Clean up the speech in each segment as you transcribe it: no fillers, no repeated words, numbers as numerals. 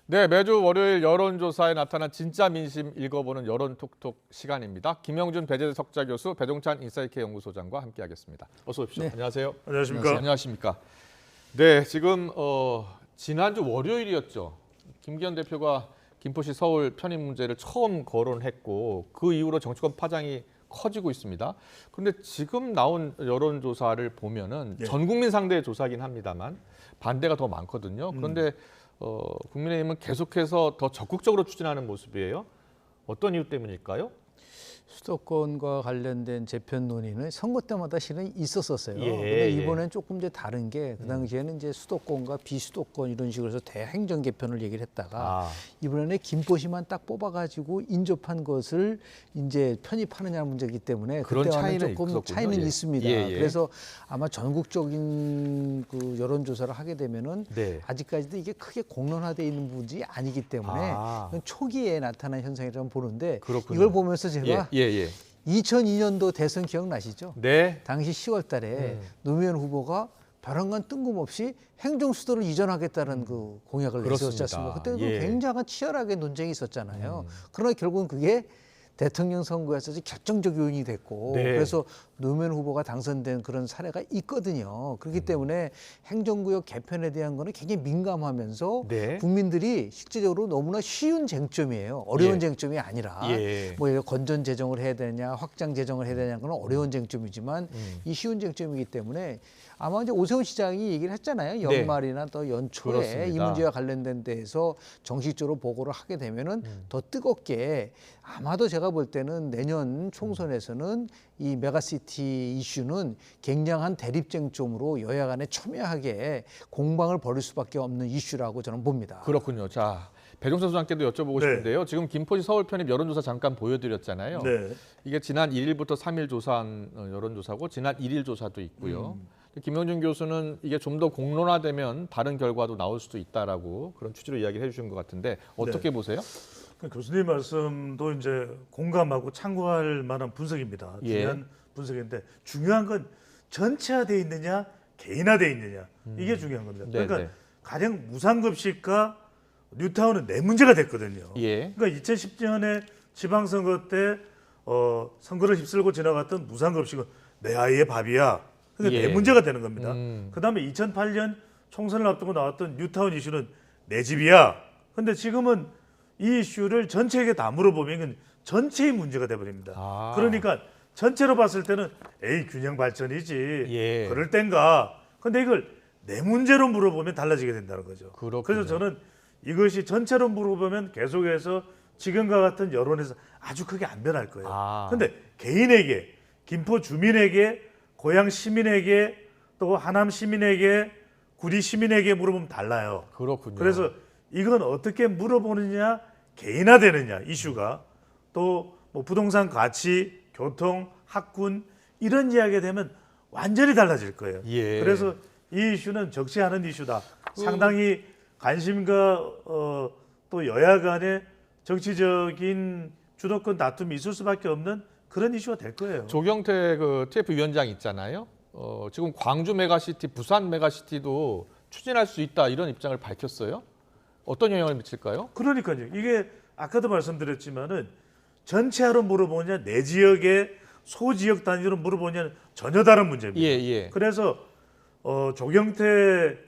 네, 매주 월요일 여론조사에 나타난 진짜 민심 읽어보는 여론톡톡 시간입니다. 김영준 배재대 석좌 교수, 배종찬 인사이트 연구소장과 함께하겠습니다. 어서 오십시오. 네. 안녕하세요. 안녕하십니까. 안녕하십니까. 네, 지금 지난주 월요일이었죠. 김기현 대표가 김포시 서울 편입 문제를 처음 거론했고 그 이후로 정치권 파장이 커지고 있습니다. 그런데 지금 나온 여론조사를 보면은 전 국민 상대의 조사긴 합니다만 반대가 더 많거든요. 그런데 국민의힘은 계속해서 더 적극적으로 추진하는 모습이에요. 어떤 이유 때문일까요? 수도권과 관련된 재편 논의는 선거 때마다 실은 있었었어요. 예, 근데 예. 이번엔 조금 이제 다른 게 그 당시에는 이제 수도권과 비수도권 이런 식으로 해서 대행정 개편을 얘기를 했다가 이번에는 김포시만 딱 뽑아가지고 인접한 것을 이제 편입하느냐 문제이기 때문에 그런 그때와는 차이는 조금 있었군요. 차이는 예. 있습니다. 예, 예. 그래서 아마 전국적인 그 여론조사를 하게 되면은 네. 아직까지도 이게 크게 공론화되어 있는 부분이 아니기 때문에 이건 초기에 나타난 현상이라고 보는데 그렇군요. 이걸 보면서 제가 예. 2002년도 대선 기억나시죠? 네. 당시 10월 달에 노무현 후보가 벼랑간 뜬금없이 행정수도를 이전하겠다는 그 공약을 그렇습니다. 내세웠지 않습니까? 그때는 예. 굉장한 치열하게 논쟁이 있었잖아요. 그러나 결국은 그게 대통령 선거에서 결정적 요인이 됐고 네. 그래서 노무현 후보가 당선된 그런 사례가 있거든요. 그렇기 때문에 행정구역 개편에 대한 거는 굉장히 민감하면서 네. 국민들이 실질적으로 너무나 쉬운 쟁점이에요. 어려운 예. 쟁점이 아니라 예. 뭐 건전 재정을 해야 되냐, 확장 재정을 해야 되냐는 건 어려운 쟁점이지만 이 쉬운 쟁점이기 때문에 아마 이제 오세훈 시장이 얘기를 했잖아요. 네. 연말이나 또 연초에 그렇습니다. 이 문제와 관련된 데에서 정식적으로 보고를 하게 되면은 더 뜨겁게 아마도 제가 볼 때는 내년 총선에서는 이 메가시티 이슈는 굉장한 대립쟁점으로 여야 간에 첨예하게 공방을 벌일 수밖에 없는 이슈라고 저는 봅니다. 그렇군요. 자, 배종찬 소장께도 여쭤보고 네. 싶은데요. 지금 김포시 서울 편입 여론조사 잠깐 보여드렸잖아요. 네. 이게 지난 1일부터 3일 조사한 여론조사고 지난 1일 조사도 있고요. 김영준 교수는 이게 좀 더 공론화되면 다른 결과도 나올 수도 있다라고 그런 취지로 이야기를 해주신 것 같은데 어떻게 보세요? 그 교수님 말씀도 이제 공감하고 참고할 만한 분석입니다. 예. 중요한 분석인데 중요한 건 전체화돼 있느냐 개인화돼 있느냐 이게 중요한 겁니다. 네, 그러니까 네. 가령 무상급식과 뉴타운은 내 문제가 됐거든요. 예. 그러니까 2010년에 지방선거 때 선거를 휩쓸고 지나갔던 무상급식은 내 아이의 밥이야. 그러니까 예. 내 문제가 되는 겁니다. 음. 그다음에 2008년 총선을 앞두고 나왔던 뉴타운 이슈는 내 집이야. 근데 지금은 이 이슈를 전체에게 다 물어보면 이건 전체의 문제가 돼버립니다. 아. 그러니까 전체로 봤을 때는 에이 균형 발전이지. 예. 그럴 땐가. 근데 이걸 내 문제로 물어보면 달라지게 된다는 거죠. 그렇군요. 그래서 저는 이것이 전체로 물어보면 계속해서 지금과 같은 여론에서 아주 크게 안 변할 거예요. 아. 근데 개인에게, 김포 주민에게, 고향 시민에게, 또 하남 시민에게, 구리 시민에게 물어보면 달라요. 그렇군요. 그래서 이건 어떻게 물어보느냐, 개인화되느냐 이슈가 또 뭐 부동산 가치, 교통, 학군 이런 이야기가 되면 완전히 달라질 거예요. 예. 그래서 이 이슈는 적지 않은 이슈다. 상당히 관심과 또 여야 간의 정치적인 주도권 다툼이 있을 수밖에 없는 그런 이슈가 될 거예요. 조경태 그 TF 위원장 있잖아요. 지금 광주 메가시티, 부산 메가시티도 추진할 수 있다 이런 입장을 밝혔어요. 어떤 영향을 미칠까요? 그러니까요. 이게 아까도 말씀드렸지만은 전체화로 물어보냐, 내 지역의 소지역 단위로 물어보냐는 전혀 다른 문제입니다. 예. 그래서 조경태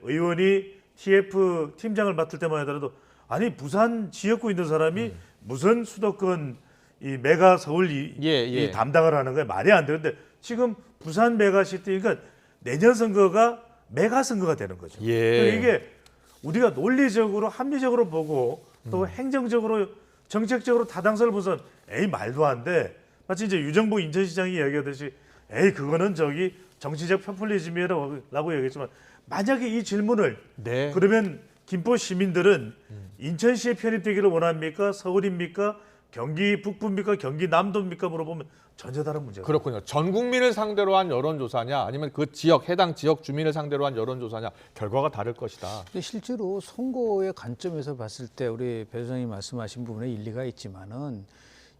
의원이 TF 팀장을 맡을 때만 하더라도 아니 부산 지역구 있는 사람이 무슨 수도권 이 메가 서울 이 담당을 하는 거야 말이 안 되는데 지금 부산 메가시티 그러니까 내년 선거가 메가 선거가 되는 거죠. 예. 이게 우리가 논리적으로 합리적으로 보고 또 행정적으로 정책적으로 타당성을 보선 에이 말도 안 돼. 마치 이제 유정복 인천시장이 이야기하듯이 에이 그거는 저기 정치적 포퓰리즘이라고 얘기했지만 만약에 이 질문을 네. 그러면 김포 시민들은 인천시에 편입되기를 원합니까? 서울입니까? 경기 북부입니까? 경기 남도입니까? 물어보면 전혀 다른 문제예요. 그렇군요. 전 국민을 상대로 한 여론조사냐 아니면 그 지역 해당 지역 주민을 상대로 한 여론조사냐 결과가 다를 것이다. 근데 실제로 선거의 관점에서 봤을 때 우리 배 소장님 말씀하신 부분에 일리가 있지만은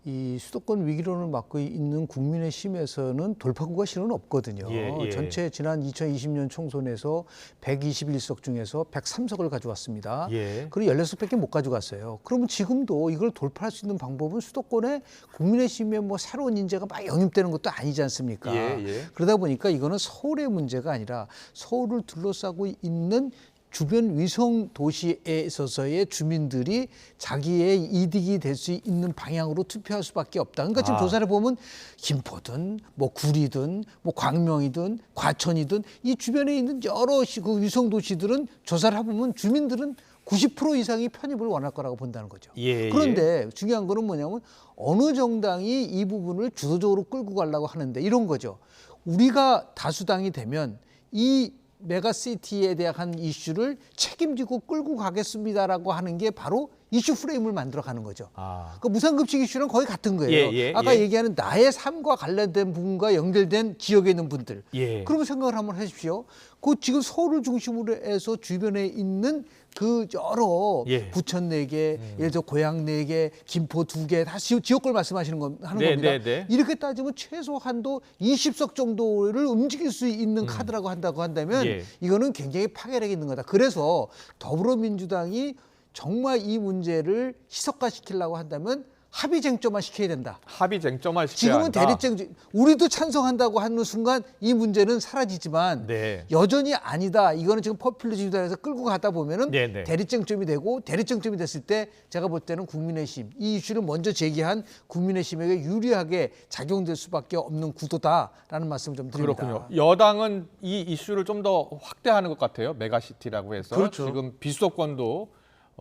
이 수도권 위기론을 맡고 있는 국민의힘에서는 돌파구가 실은 없거든요. 예. 전체 지난 2020년 총선에서 121석 중에서 103석을 가져왔습니다. 예. 그리고 16석밖에 못 가져갔어요. 그러면 지금도 이걸 돌파할 수 있는 방법은 수도권에 국민의힘에 뭐 새로운 인재가 막 영입되는 것도 아니지 않습니까? 예. 그러다 보니까 이거는 서울의 문제가 아니라 서울을 둘러싸고 있는 주변 위성 도시에 있어서의 주민들이 자기의 이득이 될 수 있는 방향으로 투표할 수밖에 없다. 그러니까 지금 조사를 보면 김포든 뭐 구리든 뭐 광명이든 과천이든 이 주변에 있는 여러 그 위성 도시들은 조사를 해보면 주민들은 90% 이상이 편입을 원할 거라고 본다는 거죠. 예. 그런데 중요한 거는 뭐냐면 어느 정당이 이 부분을 주도적으로 끌고 가려고 하는데 이런 거죠. 우리가 다수당이 되면 이 메가시티에 대한 이슈를 책임지고 끌고 가겠습니다라고 하는 게 바로 이슈 프레임을 만들어가는 거죠. 그러니까 무상급식 이슈랑 거의 같은 거예요. 아까 얘기하는 나의 삶과 관련된 부분과 연결된 지역에 있는 분들. 그러면 생각을 한번 해주십시오. 그 지금 서울을 중심으로 해서 주변에 있는 그 여러 부천 4개, 예를 들어 고양 4개, 김포 2개 다 지역걸 말씀하시는 하는 겁니다. 이렇게 따지면 최소한도 20석 정도를 움직일 수 있는 카드라고 한다고 한다면 이거는 굉장히 파괴력이 있는 거다. 그래서 더불어민주당이 정말 이 문제를 희석화시키려고 한다면 합의 쟁점화 시켜야 된다. 합의 쟁점화 시켜야 지금은 한다. 대립쟁점, 우리도 찬성한다고 하는 순간 이 문제는 사라지지만 여전히 아니다. 이거는 지금 포퓰리즘에서 끌고 가다 보면은 대립쟁점이 되고 대립쟁점이 됐을 때 제가 볼 때는 국민의힘 이 이슈를 먼저 제기한 국민의힘에게 유리하게 작용될 수밖에 없는 구도다라는 말씀을 좀 드립니다. 그렇군요. 여당은 이 이슈를 좀 더 확대하는 것 같아요. 메가시티라고 해서 지금 비수도권도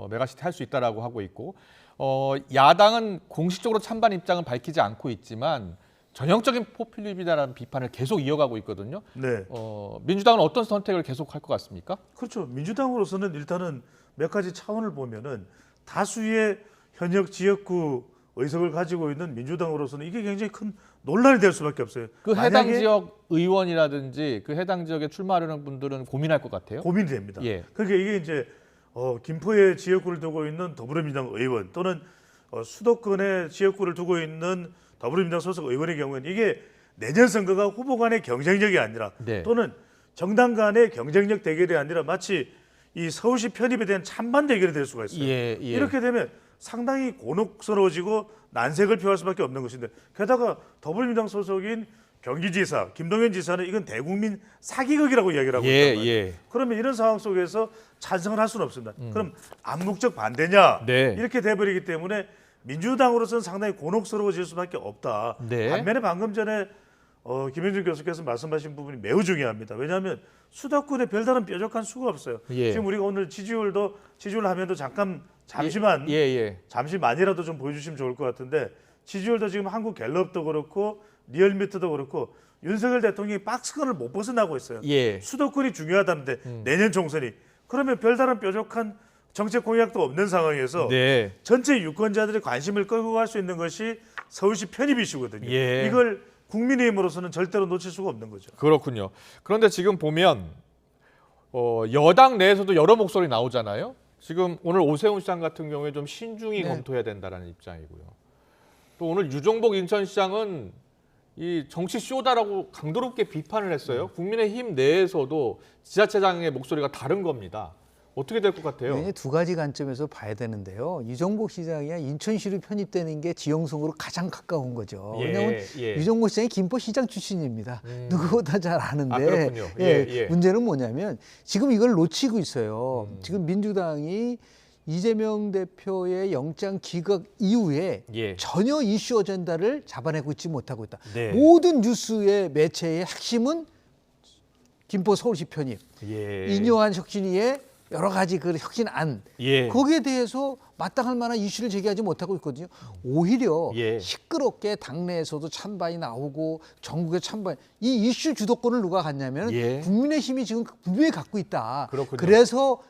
메가시티 할 수 있다라고 하고 있고 야당은 공식적으로 찬반 입장은 밝히지 않고 있지만 전형적인 포퓰리즘이다라는 비판을 계속 이어가고 있거든요. 민주당은 어떤 선택을 계속할 것 같습니까? 그렇죠. 민주당으로서는 일단은 몇 가지 차원을 보면은 다수의 현역 지역구 의석을 가지고 있는 민주당으로서는 이게 굉장히 큰 논란이 될 수밖에 없어요. 그 해당 지역 의원이라든지 그 해당 지역에 출마하려는 분들은 고민할 것 같아요. 고민이 됩니다. 그러니까 이게 이제 김포에 지역구를 두고 있는 더불어민주당 의원 또는 수도권에 지역구를 두고 있는 더불어민주당 소속 의원의 경우에는 이게 내년 선거가 후보 간의 경쟁력이 아니라 또는 정당 간의 경쟁력 대결이 아니라 마치 이 서울시 편입에 대한 찬반 대결이 될 수가 있어요. 이렇게 되면 상당히 곤혹스러워지고 난색을 표할 수밖에 없는 것인데 게다가 더불어민주당 소속인 경기지사 김동연 지사는 이건 대국민 사기극이라고 이야기를 하고 있단 말이에요. 그러면 이런 상황 속에서 찬성을 할 수는 없습니다. 그럼 암묵적 반대냐 이렇게 돼버리기 때문에 민주당으로서는 상당히 곤혹스러워질 수밖에 없다. 반면에 방금 전에 김현준 교수께서 말씀하신 부분이 매우 중요합니다. 왜냐하면 수도권에 별다른 뾰족한 수가 없어요. 지금 우리가 오늘 지지율 화면도 잠시만이라도 좀 보여주시면 좋을 것 같은데 지지율도 지금 한국 갤럽도 그렇고 리얼미터도 그렇고 윤석열 대통령이 박스권을 못 벗어나고 있어요. 수도권이 중요하다는데 내년 총선이 그러면 별다른 뾰족한 정책 공약도 없는 상황에서 전체 유권자들의 관심을 끌고 갈 수 있는 것이 서울시 편입 이슈거든요. 이걸 국민의힘으로서는 절대로 놓칠 수가 없는 거죠. 그렇군요. 그런데 지금 보면 여당 내에서도 여러 목소리 나오잖아요. 지금 오늘 오세훈 시장 같은 경우에 좀 신중히 검토해야 된다는 입장이고요. 또 오늘 유정복 인천시장은 이 정치 쇼다라고 강도롭게 비판을 했어요. 국민의힘 내에서도 지자체장의 목소리가 다른 겁니다. 어떻게 될 것 같아요? 두 가지 관점에서 봐야 되는데요. 유정복 시장이 인천시로 편입되는 게 지형성으로 가장 가까운 거죠. 왜냐하면 유정복 시장이 김포시장 출신입니다. 누구보다 잘 아는데 문제는 뭐냐면 지금 이걸 놓치고 있어요. 지금 민주당이 이재명 대표의 영장 기각 이후에 전혀 이슈 어젠다를 잡아내고 있지 못하고 있다. 모든 뉴스의 매체의 핵심은 김포 서울시 편입, 이뇨한 혁신위의 여러 가지 그 혁신안 거기에 대해서 마땅할 만한 이슈를 제기하지 못하고 있거든요. 오히려 시끄럽게 당내에서도 찬반이 나오고 전국에 찬반 이 이슈 주도권을 누가 갖냐면 국민의힘이 지금 분명히 갖고 있다. 그래서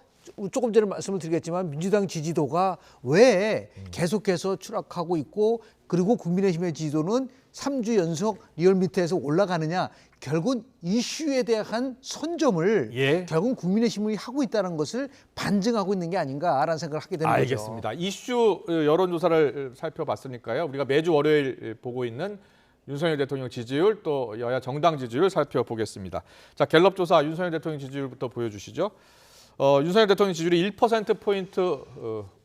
조금 전에 말씀을 드리겠지만 민주당 지지도가 왜 계속해서 추락하고 있고 그리고 국민의힘의 지지도는 3주 연속 리얼미터에서 올라가느냐? 결국은 이슈에 대한 선점을 예. 결국은 국민의힘이 하고 있다는 것을 반증하고 있는 게 아닌가라는 생각을 하게 되는 거죠. 알겠습니다. 이슈 여론조사를 살펴봤으니까요. 우리가 매주 월요일 보고 있는 윤석열 대통령 지지율 또 여야 정당 지지율 살펴보겠습니다. 자, 갤럽 조사 윤석열 대통령 지지율부터 보여주시죠. 윤석열 대통령 지지율이 1%포인트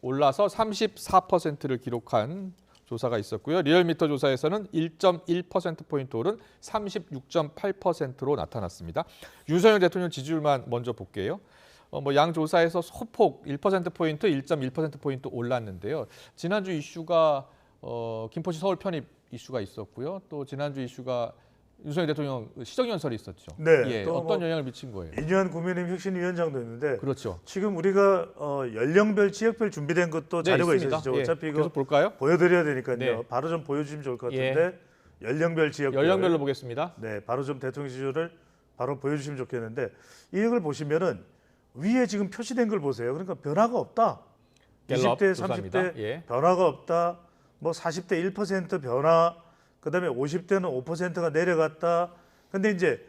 올라서 34%를 기록한 조사가 있었고요. 리얼미터 조사에서는 1.1%포인트 오른 36.8%로 나타났습니다. 윤석열 대통령 지지율만 먼저 볼게요. 양 조사에서 소폭 1%포인트, 1.1%포인트 올랐는데요. 지난주 이슈가 김포시 서울 편입 이슈가 있었고요. 또 지난주 이슈가 윤석열 대통령 시정연설이 있었죠. 네, 예, 또 어떤 영향을 미친 거예요? 이뇨한 국민의힘 혁신위원장도 있는데 그렇죠. 지금 우리가 연령별, 지역별 준비된 것도 자료가 있습니다. 있으시죠. 예, 어차피 이거 계속 볼까요? 보여드려야 되니까요. 네. 바로 좀 보여주시면 좋을 것 예. 같은데 연령별, 지역별. 연령별로 보겠습니다. 네, 바로 좀 대통령 지지율을 바로 보여주시면 좋겠는데 이걸 보시면은 위에 지금 표시된 걸 보세요. 그러니까 변화가 없다. 갤럽 20대, 조사입니다. 30대 예. 변화가 없다. 뭐 40대 1% 변화. 그다음에 50대는 5%가 내려갔다. 근데 이제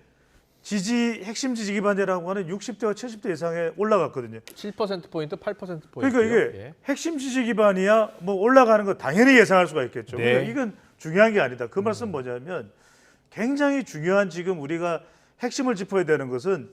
핵심 지지 기반이라고 하는 60대와 70대 이상에 올라갔거든요. 7%포인트, 8%포인트. 그러니까 이게 핵심 지지 기반이야 뭐 올라가는 거 당연히 예상할 수가 있겠죠. 네. 그러니까 이건 중요한 게 아니다. 그 말씀 뭐냐면 굉장히 중요한 지금 우리가 핵심을 짚어야 되는 것은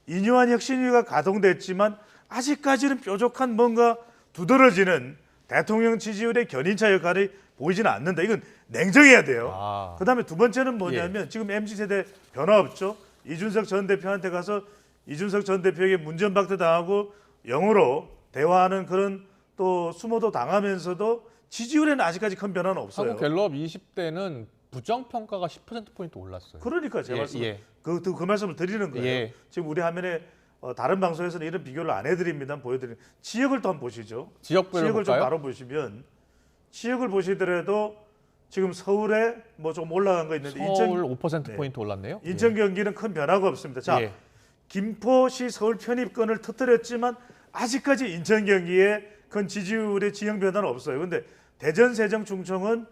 이뇨한 혁신위가 가동됐지만 아직까지는 뾰족한 뭔가 두드러지는 대통령 지지율의 견인차 역할이 보이지는 않는다. 이건 냉정해야 돼요. 아. 그다음에 두 번째는 뭐냐면 지금 MZ세대 변화 없죠. 이준석 전 대표한테 가서 이준석 전 대표에게 문전박대 당하고 영어로 대화하는 그런 또 수모도 당하면서도 지지율에는 아직까지 큰 변화는 없어요. 한국 갤럽 20대는 부정평가가 10%포인트 올랐어요. 그러니까 제가 예. 그 말씀을 드리는 거예요. 예. 지금 우리 화면에 다른 방송에서는 이런 비교를 안 해드립니다. 보여드리는 지역을 또 한번 보시죠. 지역별로 지역을 좀 볼까요? 바로 보시면 지역을 보시더라도 지금 서울에 뭐 좀 올라간 거 있는데 서울 5%포인트 올랐네요. 인천 경기는 큰 변화가 없습니다. 자, 예. 김포시 서울 편입권을 터뜨렸지만 아직까지 인천 경기에 큰 지지율의 지형 변화는 없어요. 그런데 대전, 세정, 충청은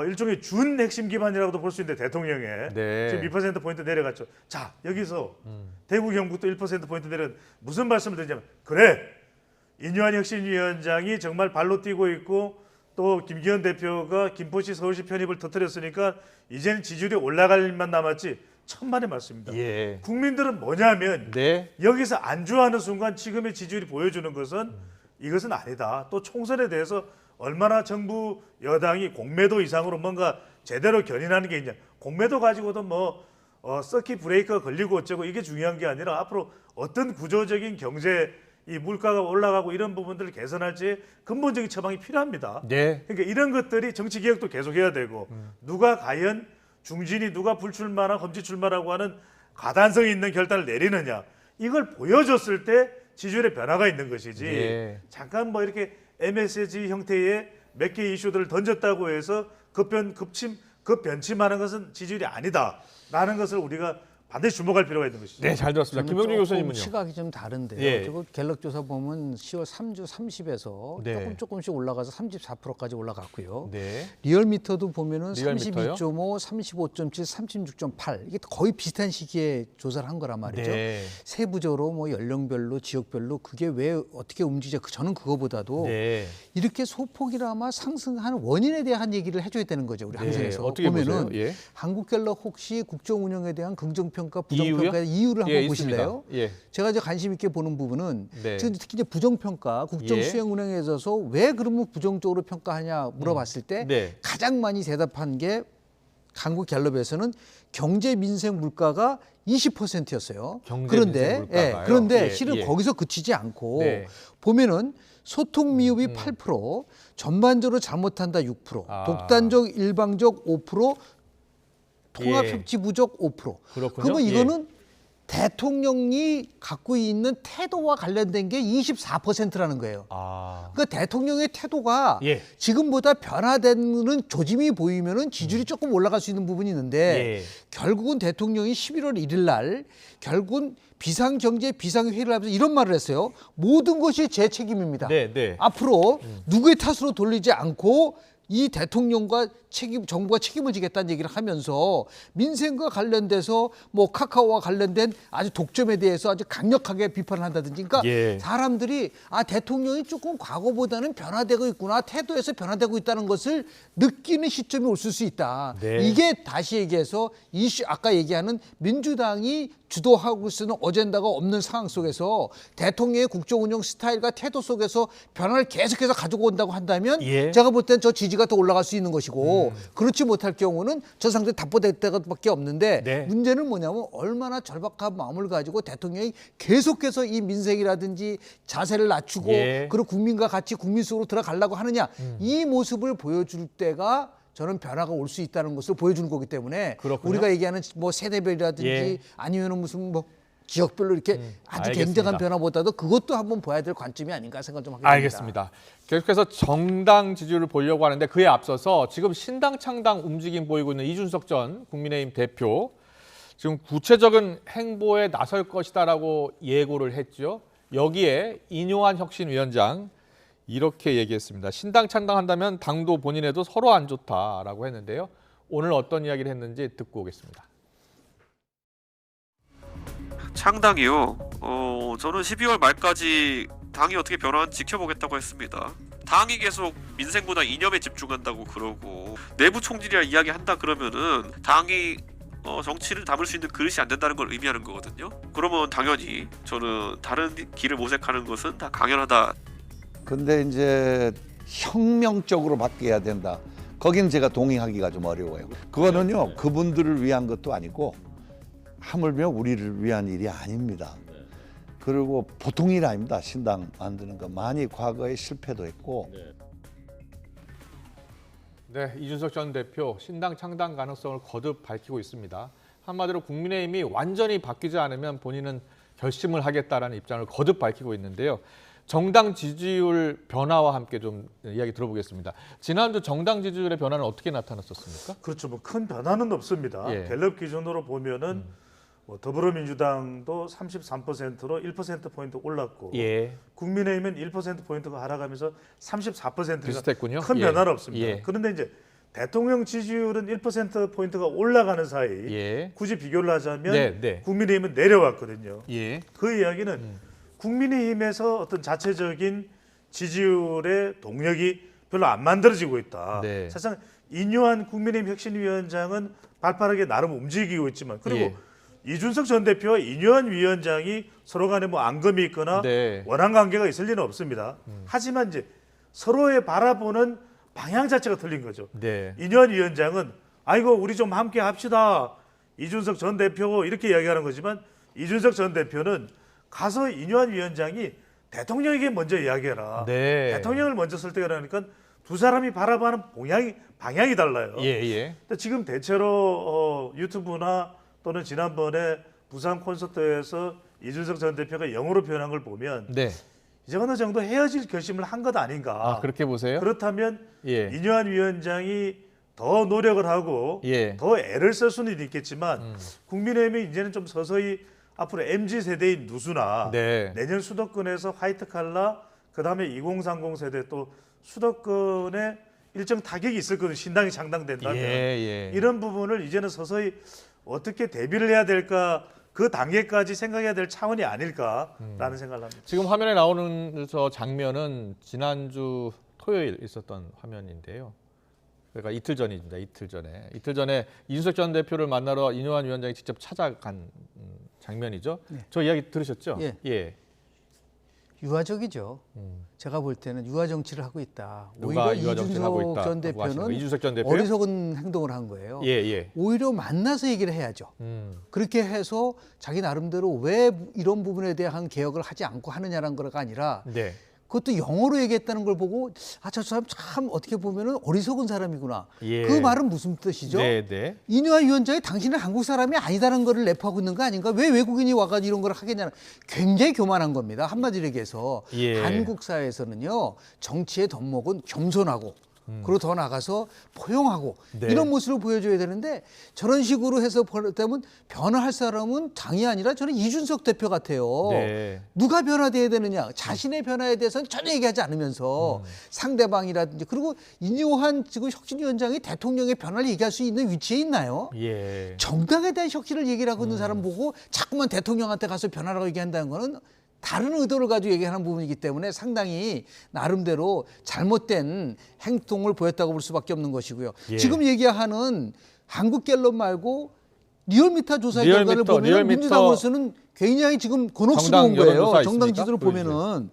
일종의 준 핵심 기반이라고도 볼 수 있는데 대통령의 네. 지금 2%포인트 내려갔죠. 자, 여기서 대구 경북도 1%포인트 내려 무슨 말씀을 드리냐면 그래 이뇨한 혁신위원장이 정말 발로 뛰고 있고 또 김기현 대표가 김포시 서울시 편입을 터뜨렸으니까 이제는 지지율이 올라갈 일만 남았지 천만의 말씀입니다. 예. 국민들은 뭐냐면 네. 여기서 안주하는 순간 지금의 지지율이 보여주는 것은 이것은 아니다. 또 총선에 대해서 얼마나 정부 여당이 공매도 이상으로 뭔가 제대로 견인하는 게 있냐. 공매도 가지고도 뭐 서킷 브레이크가 걸리고 어쩌고 이게 중요한 게 아니라 앞으로 어떤 구조적인 경제 이 물가가 올라가고 이런 부분들을 개선할지 근본적인 처방이 필요합니다. 네. 그러니까 이런 것들이 정치 개혁도 계속해야 되고 누가 과연 중진이 누가 불출마나 험지 출마라고 하는 가단성 있는 결단을 내리느냐 이걸 보여줬을 때 지지율의 변화가 있는 것이지 네. 잠깐 뭐 이렇게 MSG 형태의 몇 개의 이슈들을 던졌다고 해서 급변침하는 것은 지지율이 아니다라는 것을 우리가 반드시 주목할 필요가 있는 것이죠. 네, 잘 들었습니다. 김병준 교수님은요. 시각이 좀 다른데요. 예. 저거 갤럽 조사 보면 10월 3주 30에서 네. 조금씩 올라가서 34%까지 올라갔고요. 네. 리얼미터도 보면은 리얼미터요? 32.5, 35.7, 36.8 이게 거의 비슷한 시기에 조사를 한 거란 말이죠. 네. 세부적으로 뭐 연령별로 지역별로 그게 왜 어떻게 움직이죠? 저는 그거보다도 네. 이렇게 소폭이나마 상승하는 원인에 대한 얘기를 해줘야 되는 거죠. 우리 네. 항상에서 어떻게 보면은 보세요? 예. 한국갤럽 혹시 국정 운영에 대한 긍정평가, 이유요? 부정평가의 이유를 한번 예, 보실래요? 있습니다. 예. 제가 이제 관심 있게 보는 부분은 네. 지금 특히 이제 부정평가, 국정 예. 수행 운영에 있어서 왜 그러면 부정적으로 평가하냐 물어봤을 때 네. 가장 많이 대답한 게 한국갤럽에서는 경제 민생 물가가 20%였어요. 경제 민생 물가가요? 그런데 예, 실은 예. 거기서 그치지 않고 네. 보면은 소통 미흡이 8%, 전반적으로 잘못한다 6%, 아. 독단적 일방적 5%, 통합 예. 협치 부족 5%. 그렇군요. 그러면 이거는 대통령이 갖고 있는 태도와 관련된 게 24%라는 거예요. 아. 그러니까 대통령의 태도가 예. 지금보다 변화되는 조짐이 보이면은 지지율이 조금 올라갈 수 있는 부분이 있는데 예. 결국은 대통령이 11월 1일 날 결국은 비상경제 비상회의를 하면서 이런 말을 했어요. 모든 것이 제 책임입니다. 네, 네. 앞으로 누구의 탓으로 돌리지 않고 이 대통령과 정부가 책임을 지겠다는 얘기를 하면서 민생과 관련돼서 뭐 카카오와 관련된 아주 독점에 대해서 아주 강력하게 비판을 한다든지, 그러니까 예. 사람들이 대통령이 조금 과거보다는 변화되고 있구나, 태도에서 변화되고 있다는 것을 느끼는 시점이 올 수 있다. 네. 이게 다시 얘기해서 아까 얘기하는 민주당이 주도하고 쓰는 어젠다가 없는 상황 속에서 대통령의 국정운영 스타일과 태도 속에서 변화를 계속해서 가지고 온다고 한다면 예. 제가 볼 땐 저 지지가 더 올라갈 수 있는 것이고, 그렇지 못할 경우는 저 상태 답보될 때밖에 없는데, 네. 문제는 뭐냐면 얼마나 절박한 마음을 가지고 대통령이 계속해서 이 민생이라든지 자세를 낮추고 예. 그리고 국민과 같이 국민 속으로 들어가려고 하느냐, 이 모습을 보여줄 때가 저는 변화가 올 수 있다는 것을 보여주는 거기 때문에, 그렇군요. 우리가 얘기하는 뭐 세대별이라든지 예. 아니면은 무슨 뭐 지역별로 이렇게 아주 알겠습니다. 굉장한 변화보다도 그것도 한번 봐야 될 관점이 아닌가 생각 좀 하게 됩니다. 알겠습니다. 계속해서 정당 지지율을 보려고 하는데 그에 앞서서 지금 신당 창당 움직임 보이고 있는 이준석 전 국민의힘 대표, 지금 구체적인 행보에 나설 것이다라고 예고를 했죠. 여기에 인요한 혁신위원장 이렇게 얘기했습니다. 신당 창당한다면 당도 본인에도 서로 안 좋다라고 했는데요. 오늘 어떤 이야기를 했는지 듣고 오겠습니다. 창당이요. 저는 12월 말까지 당이 어떻게 변화하는지 지켜보겠다고 했습니다. 당이 계속 민생보다 이념에 집중한다고 그러고 내부 총질이라 이야기한다 그러면은 당이 정치를 담을 수 있는 그릇이 안 된다는 걸 의미하는 거거든요. 그러면 당연히 저는 다른 길을 모색하는 것은 다 강연하다. 근데 이제 혁명적으로 바뀌어야 된다. 거기는 제가 동의하기가 좀 어려워요. 그거는요, 그분들을 위한 것도 아니고 하물며 우리를 위한 일이 아닙니다. 그리고 보통 일 아닙니다. 신당 만드는 거 많이 과거에 실패도 했고. 네, 이준석 전 대표 신당 창당 가능성을 거듭 밝히고 있습니다. 한마디로 국민의힘이 완전히 바뀌지 않으면 본인은 결심을 하겠다라는 입장을 거듭 밝히고 있는데요. 정당 지지율 변화와 함께 좀 이야기 들어보겠습니다. 지난주 정당 지지율의 변화는 어떻게 나타났었습니까? 그렇죠. 뭐 큰 변화는 없습니다. 예. 갤럽 기준으로 보면은 뭐 더불어민주당도 33%로 1%포인트 올랐고, 예, 국민의힘은 1%포인트가 하락하면서 34%가 비슷했군요. 큰 예. 변화는 없습니다. 예. 그런데 이제 대통령 지지율은 1%포인트가 올라가는 사이 예, 굳이 비교를 하자면 네, 네. 국민의힘은 내려왔거든요. 예, 그 이야기는 국민의힘에서 어떤 자체적인 지지율의 동력이 별로 안 만들어지고 있다. 네. 사실상 인요한 국민의힘 혁신위원장은 발빠르게 나름 움직이고 있지만, 그리고 예. 이준석 전 대표와 인요한 위원장이 서로 간에 뭐 앙금이 있거나 네. 원한 관계가 있을 리는 없습니다. 하지만 이제 서로의 바라보는 방향 자체가 틀린 거죠. 네. 인요한 위원장은 아이고 우리 좀 함께 합시다. 이준석 전 대표 이렇게 이야기하는 거지만, 이준석 전 대표는 가서 인요한 위원장이 대통령에게 먼저 이야기해라. 네. 대통령을 먼저 설득하라니까 두 사람이 바라보는 방향이 달라요. 예, 예. 근데 지금 대체로 유튜브나 또는 지난번에 부산 콘서트에서 이준석 전 대표가 영어로 표현한 걸 보면 네. 이제 어느 정도 헤어질 결심을 한 것 아닌가. 아, 그렇게 보세요? 그렇다면 예. 인요한 위원장이 더 노력을 하고 예. 더 애를 쓸 수는 있겠지만 국민의힘이 이제는 좀 서서히 앞으로 MZ 세대인 누수나 네. 내년 수도권에서 화이트 칼라, 그다음에 2030 세대 또 수도권에 일정 타격이 있을 거든, 신당이 창당된다면. 예, 예. 이런 부분을 이제는 서서히 어떻게 대비를 해야 될까, 그 단계까지 생각해야 될 차원이 아닐까라는 생각을 합니다. 지금 화면에 나오는 저 장면은 지난주 토요일 있었던 화면인데요. 그러니까 이틀 전입니다. 이틀 전에 이준석 전 대표를 만나러 인요한 위원장이 직접 찾아간 장면이죠. 네. 저 이야기 들으셨죠? 예. 예. 유화적이죠. 제가 볼 때는 유화 정치를 하고 있다. 누가 오히려 유화 정치를 하고 이준석 있다? 전 누가 하시는 거예요? 대표는 이준석 전 대표요? 어리석은 행동을 한 거예요. 예, 예. 오히려 만나서 얘기를 해야죠. 그렇게 해서 자기 나름대로 왜 이런 부분에 대한 개혁을 하지 않고 하느냐라는 거가 아니라, 네. 그것도 영어로 얘기했다는 걸 보고 저 사람 참 어떻게 보면은 어리석은 사람이구나. 예. 그 말은 무슨 뜻이죠? 네, 네. 인요한 위원장이 당신은 한국 사람이 아니다는 거를 내포하고 있는 거 아닌가? 왜 외국인이 와가지고 이런 걸 하겠냐는, 굉장히 교만한 겁니다. 한마디로 얘기해서 예. 한국 사회에서는요, 정치의 덕목은 겸손하고 그리고 더 나가서 포용하고 네. 이런 모습을 보여줘야 되는데 저런 식으로 해서 되면 변화할 사람은 당이 아니라 저는 이준석 대표 같아요. 네. 누가 변화돼야 되느냐 자신의 변화에 대해서는 전혀 얘기하지 않으면서 상대방이라든지 그리고 인요한 지금 혁신위원장이 대통령의 변화를 얘기할 수 있는 위치에 있나요? 예. 정당에 대한 혁신을 얘기를 하고 있는 사람 보고 자꾸만 대통령한테 가서 변화라고 얘기한다는 거는 다른 의도를 가지고 얘기하는 부분이기 때문에 상당히 나름대로 잘못된 행동을 보였다고 볼 수밖에 없는 것이고요. 예. 지금 얘기하는 한국갤럽 말고 리얼미터 조사 리얼미터, 결과를 보면 리얼미터 민주당으로서는 굉장히 지금 곤혹스러운 정당 거예요. 여론조사 정당 있습니까? 지지를 보면은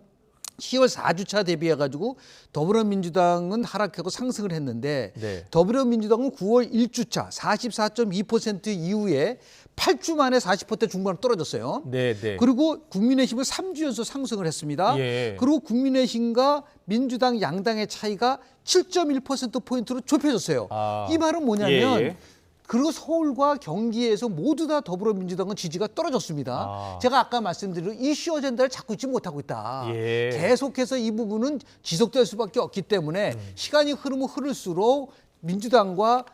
10월 4주차 대비해가지고 더불어민주당은 하락하고 상승을 했는데 네. 더불어민주당은 9월 1주차 44.2% 이후에 8주 만에 40% 중반으로 떨어졌어요. 네, 네. 그리고 국민의힘은 3주 연속 상승을 했습니다. 예. 그리고 국민의힘과 민주당 양당의 차이가 7.1%포인트로 좁혀졌어요. 아. 이 말은 뭐냐면 예, 예. 그리고 서울과 경기에서 모두 다 더불어민주당은 지지가 떨어졌습니다. 아. 제가 아까 말씀드린 이슈 어젠다를 잡고 있지 못하고 있다. 예. 계속해서 이 부분은 지속될 수밖에 없기 때문에 시간이 흐르면 흐를수록 민주당과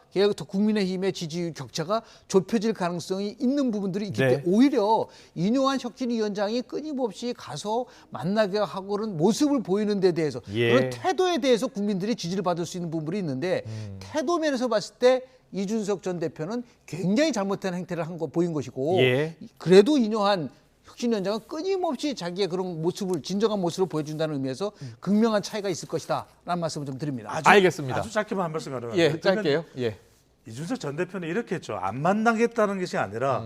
국민의힘의 지지율 격차가 좁혀질 가능성이 있는 부분들이 있기 네. 때문에 오히려 인요한 혁신위원장이 끊임없이 가서 만나게 하고 그런 모습을 보이는 데 대해서 예. 그런 태도에 대해서 국민들이 지지를 받을 수 있는 부분이 있는데 태도 면에서 봤을 때 이준석 전 대표는 굉장히 잘못된 행태를 한 거 보인 것이고 예. 그래도 인요한 혁신위원장은 끊임없이 자기의 그런 모습을 진정한 모습을 보여준다는 의미에서 극명한 차이가 있을 것이다라는 말씀을 좀 드립니다. 알겠습니다. 아주 짧게만 한 말씀 가능합니다. 예, 짧게요. 예. 이준석 전 대표는 이렇게 했죠. 안 만나겠다는 것이 아니라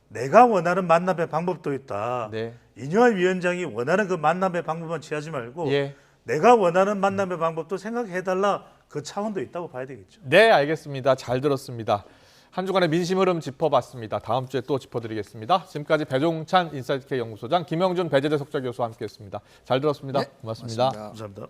내가 원하는 만남의 방법도 있다. 네. 인요한 위원장이 원하는 그 만남의 방법만 취하지 말고 예. 내가 원하는 만남의 방법도 생각해달라 그 차원도 있다고 봐야 되겠죠. 네, 알겠습니다. 잘 들었습니다. 한 주간의 민심 흐름 짚어봤습니다. 다음 주에 또 짚어드리겠습니다. 지금까지 배종찬 인사이트K 연구소장 김영준 배재대 석좌 교수와 함께했습니다. 잘 들었습니다. 네, 고맙습니다. 고맙습니다. 감사합니다.